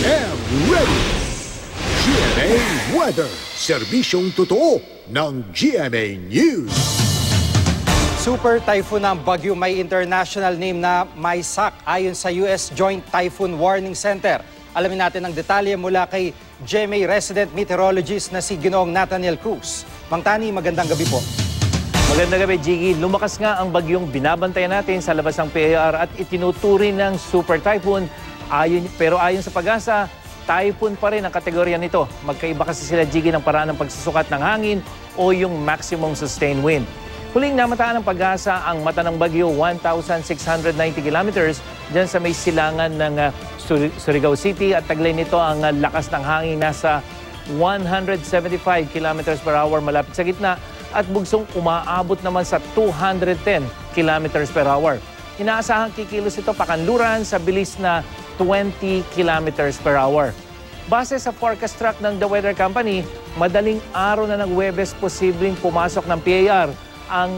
and ready! GMA Weather, serbisyong totoo ng GMA News. Super typhoon ng Bagyo may international name na Maysak ayon sa US Joint Typhoon Warning Center. Alamin natin ang detalye mula kay GMA resident meteorologist na si Ginoong Nathaniel Cruz. Mang Tani, magandang gabi po. Magandang gabi, Jiggy. Lumakas nga ang bagyong binabantayan natin sa labas ng PAR at itinuturing ng super typhoon. Pero ayon sa Pag-asa, typhoon pa rin ang kategorya nito. Magkaiba kasi sila, Jiggy, ng paraan ng pagsusukat ng hangin o yung maximum sustained wind. Huling namataan ng Pag-asa ang mata ng bagyo, 1,690 kilometers dyan sa may silangan ng Surigao City at taglay nito ang lakas ng hangin nasa 175 kilometers per hour malapit sa gitna at bugsong umaabot naman sa 210 kilometers per hour. Inaasahan kikilos ito pakanluran sa bilis na 20 kilometers per hour. Base sa forecast track ng The Weather Company, madaling araw na ng Huwebes posibleng pumasok ng PAR ang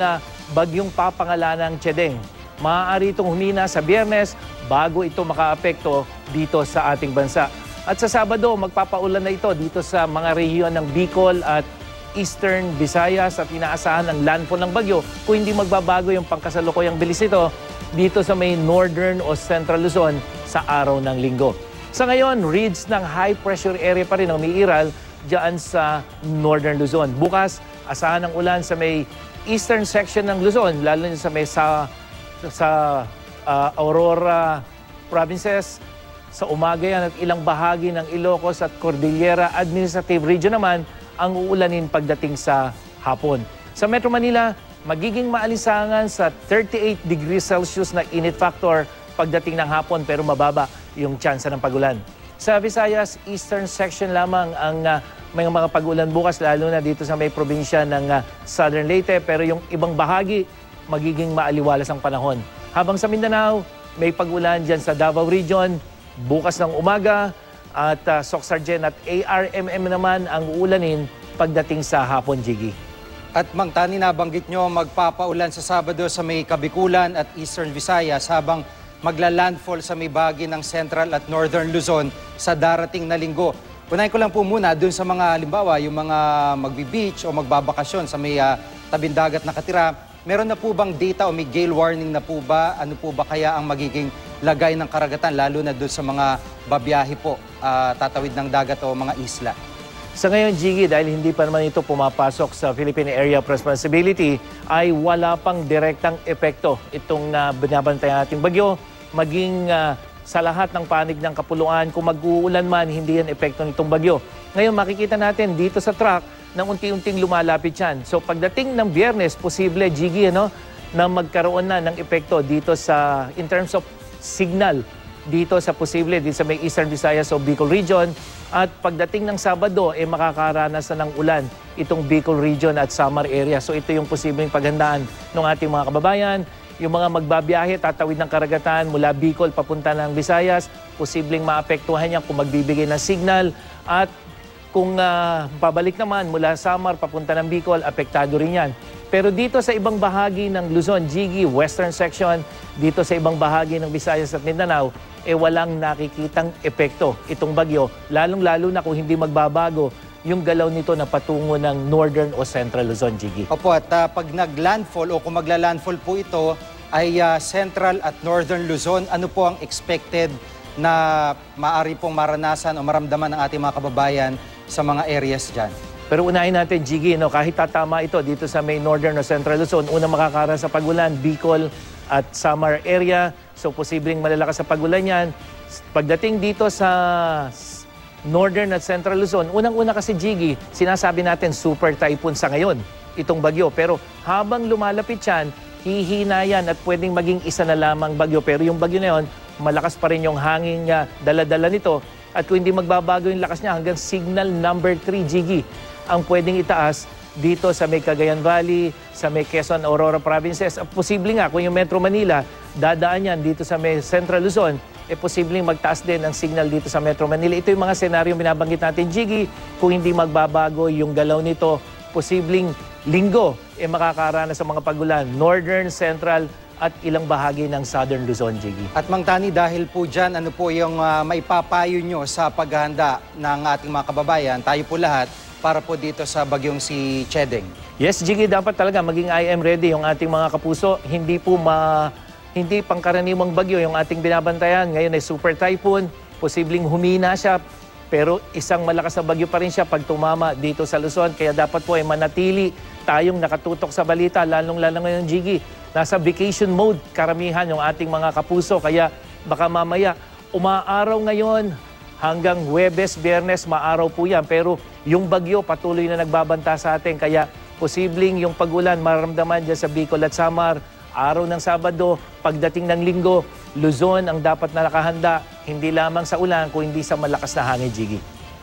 bagyong papangalanang Chedeng. Maaari itong humina sa Biyernes bago ito makaapekto dito sa ating bansa. At sa Sabado, magpapaulan na ito dito sa mga rehiyon ng Bicol at Eastern Visayas at inaasahan ang landfall ng bagyo kung hindi magbabago yung pangkasalukuyang bilis ito dito sa may Northern o Central Luzon sa araw ng Linggo. Sa ngayon, reads ng high pressure area pa rin ang umiiral dyan sa Northern Luzon. Bukas, asahan ng ulan sa may eastern section ng Luzon, lalo na sa may Aurora provinces. Sa umaga yan at ilang bahagi ng Ilocos at Cordillera Administrative Region naman ang uulanin pagdating sa hapon. Sa Metro Manila, magiging maalisangan sa 38 degrees Celsius na init factor pagdating ng hapon pero mababa yung tsansa ng pagulan. Sa Visayas, eastern section lamang ang may mga pagulan bukas lalo na dito sa may probinsya ng Southern Leyte pero yung ibang bahagi magiging maaliwalas ang panahon. Habang sa Mindanao, may pagulan dyan sa Davao Region bukas ng umaga at Soxargen at ARMM naman ang uulanin pagdating sa hapon, Jiggy. At Mang Tani, nabanggit nyo magpapaulan sa Sabado sa may Kabikulan at Eastern Visayas habang magla-landfall sa may bahagi ng Central at Northern Luzon sa darating na linggo. Unahin ko lang po muna dun sa mga halimbawa, yung mga magbi-beach o magbabakasyon sa may tabing dagat na katira. Meron na po bang data o may gale warning na po ba? Ano po ba kaya ang magiging lagay ng karagatan lalo na doon sa mga babiyahe po, tatawid ng dagat o mga isla? Sa ngayon, Jiggy, dahil hindi pa naman ito pumapasok sa Philippine Area of Responsibility, ay wala pang direktang epekto itong binabantayan nating bagyo. Maging sa lahat ng panig ng kapuluan, kung mag-uulan man, hindi yan epekto nitong bagyo. Ngayon, makikita natin dito sa track na unti-unting lumalapit yan. So pagdating ng Biyernes, posible, Jiggy, na magkaroon na ng epekto dito sa, in terms of signal, dito sa posible, dito sa may Eastern Visayas o Bicol Region. At pagdating ng Sabado, makakaranas na ng ulan itong Bicol Region at Samar area. So ito yung posibleng paghandaan ng ating mga kababayan. Yung mga magbabiyahe, tatawid ng karagatan mula Bicol papunta ng Visayas, posibleng maapektuhan yan kung magbibigay ng signal. At kung pabalik naman mula Samar papunta ng Bicol, apektado rin yan. Pero dito sa ibang bahagi ng Luzon, Jiggy, western section, dito sa ibang bahagi ng Visayas at Mindanao, walang nakikitang epekto itong bagyo, lalong-lalo na kung hindi magbabago yung galaw nito na patungo ng northern o central Luzon, Jiggy. Opo, at pag nag-landfall o kung magla-landfall po ito ay central at northern Luzon, ano po ang expected na maaari pong maranasan o maramdaman ng ating mga kababayan sa mga areas dyan? Pero unahin natin, Jiggy, kahit tatama ito dito sa may northern o central Luzon, unang makakaroon sa pagulan, Bicol at Samar area. So posibleng malalakas sa pagulan yan. Pagdating dito sa northern at central Luzon, unang-una kasi, Jiggy, sinasabi natin super typhoon sa ngayon, itong bagyo. Pero habang lumalapit yan, hihina yan at pwedeng maging isa na lamang bagyo. Pero yung bagyo na yun, malakas pa rin yung hangin niya, dala-dala nito. At kung hindi magbabago yung lakas niya, hanggang signal number 3, Jiggy, ang pwedeng itaas dito sa may Cagayan Valley, sa may Quezon, Aurora provinces. Posible nga kung yung Metro Manila, dadaan yan dito sa may Central Luzon, posibleng magtaas din ang signal dito sa Metro Manila. Ito yung mga senaryo binabanggit natin, Jiggy. Kung hindi magbabago yung galaw nito, posibleng linggo makakaranas sa mga pagulan, Northern, Central at ilang bahagi ng Southern Luzon, Jiggy. At Mang Tani, dahil po dyan, ano po yung maipapayo nyo sa paghahanda ng ating mga kababayan, tayo po lahat, para po dito sa bagyong si Chedeng? Yes, Jiggy, dapat talaga maging I am ready yung ating mga kapuso. Hindi pangkaraniwang bagyo yung ating binabantayan. Ngayon ay super typhoon, posibleng humina siya, pero isang malakas na bagyo pa rin siya pag tumama dito sa Luzon. Kaya dapat po ay manatili tayong nakatutok sa balita, lalong-lalo ngayon, Jiggy. Nasa vacation mode karamihan yung ating mga kapuso. Kaya baka mamaya umaaraw ngayon hanggang Huwebes, Biyernes, maaraw po yan. Pero yung bagyo patuloy na nagbabanta sa atin. Kaya posibleng yung pag-ulan maramdaman dyan sa Bicol at Samar. Araw ng Sabado, pagdating ng Linggo, Luzon ang dapat na nakahanda. Hindi lamang sa ulan, kung hindi sa malakas na hangin, Jiggy.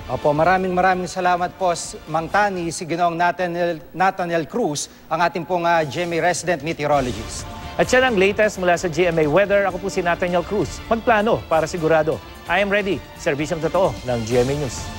Opo, maraming salamat po, Mang Tani, si Ginoong Nathaniel Cruz, ang ating pong GMA resident meteorologist. At siya ang latest mula sa GMA Weather. Ako po si Nathaniel Cruz. Magplano para sigurado. I am ready. Serbisyong totoo ng GMA News.